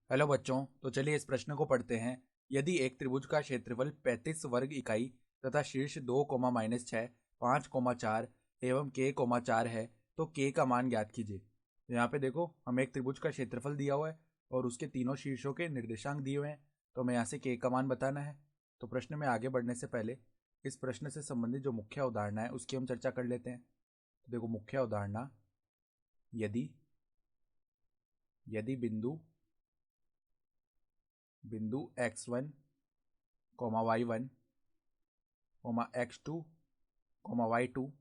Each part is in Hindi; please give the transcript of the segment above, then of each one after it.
हेलो बच्चों, तो चलिए इस प्रश्न को पढ़ते हैं। यदि एक त्रिभुज का क्षेत्रफल 35 वर्ग इकाई तथा शीर्ष 2, -6, 5, 4 एवं k, 4 है, तो k का मान ज्ञात कीजिए। तो यहाँ पे देखो, हमें एक त्रिभुज का क्षेत्रफल दिया हुआ है और उसके तीनों शीर्षों के निर्देशांक दिए हुए हैं। तो हमें यहाँ से k का मान बताना है। तो प्रश्न में आगे बढ़ने से पहले इस प्रश्न से संबंधित जो मुख्य अवधारणा है उसकी हम चर्चा कर लेते हैं। तो देखो, मुख्य अवधारणा, यदि यदि बिंदु बिंदु x1, y1, x2, y2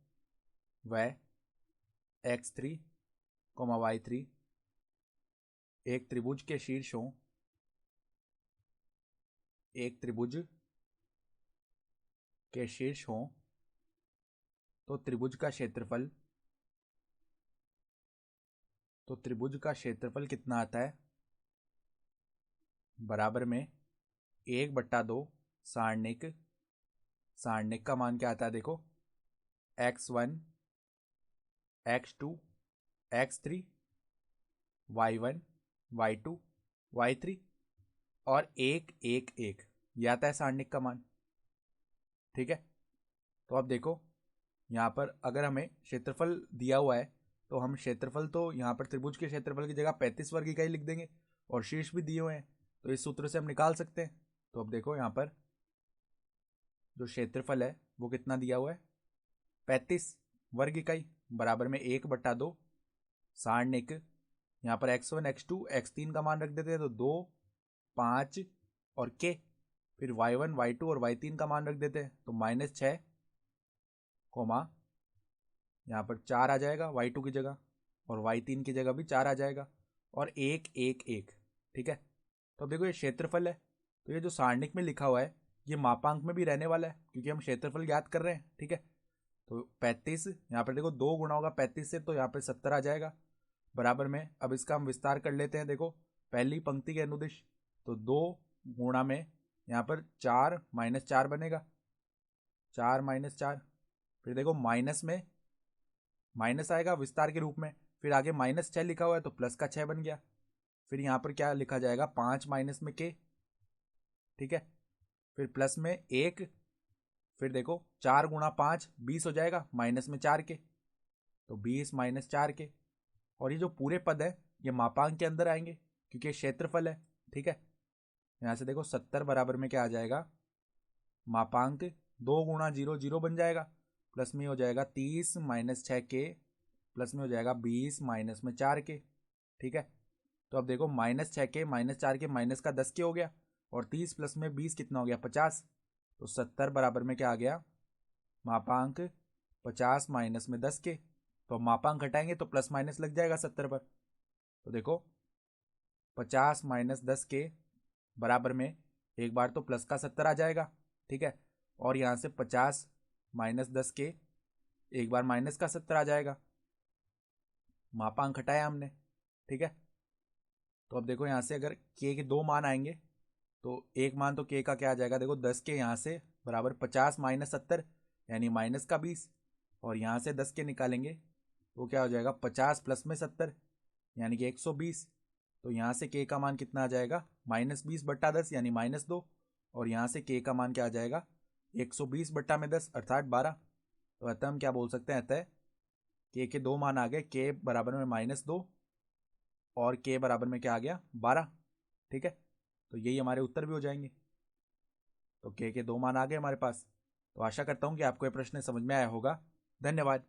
व x3, y3 एक त्रिभुज के शीर्षों एक त्रिभुज के शीर्ष हों, तो त्रिभुज का क्षेत्रफल कितना आता है? बराबर में 1/2 सारणिक का मान क्या आता है? देखो, x1, x2, x3, y1, y2, y3 और 1, 1, 1 ये आता है सारणिक का मान। ठीक है, तो अब देखो, यहाँ पर अगर हमें क्षेत्रफल दिया हुआ है तो हम क्षेत्रफल तो यहाँ पर त्रिभुज के क्षेत्रफल की जगह 35 वर्ग इकाई लिख देंगे और शीर्ष भी दिए हुए हैं, तो इस सूत्र से हम निकाल सकते हैं। तो अब देखो, यहाँ पर जो क्षेत्रफल है वो कितना दिया हुआ है? 35 वर्ग इकाई बराबर में 1/2 सारणिक, यहाँ पर x1, x2, x3 का मान रख देते हैं तो 2, 5 और k, फिर y1, y2 और y3 का मान रख देते हैं तो -6, यहाँ पर 4 आ जाएगा y2 की जगह और y3 की जगह भी 4 आ जाएगा और 1, 1, 1। ठीक है, तो अब देखो, ये क्षेत्रफल है, तो ये जो सारणिक में लिखा हुआ है ये मापांक में भी रहने वाला है क्योंकि हम क्षेत्रफल ज्ञात कर रहे हैं। ठीक है, तो 35, यहाँ पर देखो 2 गुणा होगा 35 से, तो यहाँ पर 70 आ जाएगा बराबर में। अब इसका हम विस्तार कर लेते हैं। देखो, पहली पंक्ति के अनुदिश, तो 2 गुणा में यहाँ पर 4 -4 बनेगा, 4 - 4, फिर देखो माइनस में माइनस आएगा विस्तार के रूप में, फिर आगे -6 लिखा हुआ है तो प्लस का 6 बन गया। फिर यहाँ पर क्या लिखा जाएगा? 5 माइनस में k। ठीक है, फिर प्लस में 1, फिर देखो 4 गुणा 5 20 हो जाएगा, माइनस में 4 के, तो 20 - 4 के। और ये जो पूरे पद है ये मापांक के अंदर आएंगे क्योंकि ये क्षेत्रफल है। ठीक है, यहाँ से देखो 70 बराबर में क्या आ जाएगा? मापांक 2 गुणा 0 0 बन जाएगा, प्लस में हो जाएगा 30 - 6 के, प्लस में हो जाएगा 20 माइनस में 4 के। ठीक है, तो अब देखो, -6 के -4 के माइनस का 10 के हो गया और 30 प्लस में 20 कितना हो गया? 50। तो 70 बराबर में क्या आ गया? मापांक 50 माइनस में 10 के। तो मापांक घटाएंगे तो प्लस माइनस लग जाएगा 70 पर। तो देखो, 50 - 10 के बराबर में एक बार तो प्लस का 70 आ जाएगा। ठीक है, और यहाँ से 50 - 10 के एक बार माइनस का 70 आ जाएगा, मापांक घटाया हमने। ठीक है, तो अब देखो, यहाँ से अगर के 2 मान आएंगे तो एक मान तो के का क्या आ जाएगा? देखो, 10 के यहाँ से बराबर 50 - 70 यानी माइनस का 20, और यहाँ से 10 के निकालेंगे तो क्या हो जाएगा? 50 प्लस में 70 यानी कि 120। तो यहाँ से के का मान कितना आ जाएगा? -20/10 यानी -2, और यहाँ से के का मान क्या आ जाएगा? 120/10 अर्थात 12। तो अतः हम क्या बोल सकते हैं? अतः के 2 मान आ गए, के बराबर में -2 और के बराबर में क्या आ गया? 12। ठीक है, तो यही हमारे उत्तर भी हो जाएंगे। तो के 2 मान आ गए हमारे पास। तो आशा करता हूँ कि आपको ये प्रश्न समझ में आया होगा। धन्यवाद।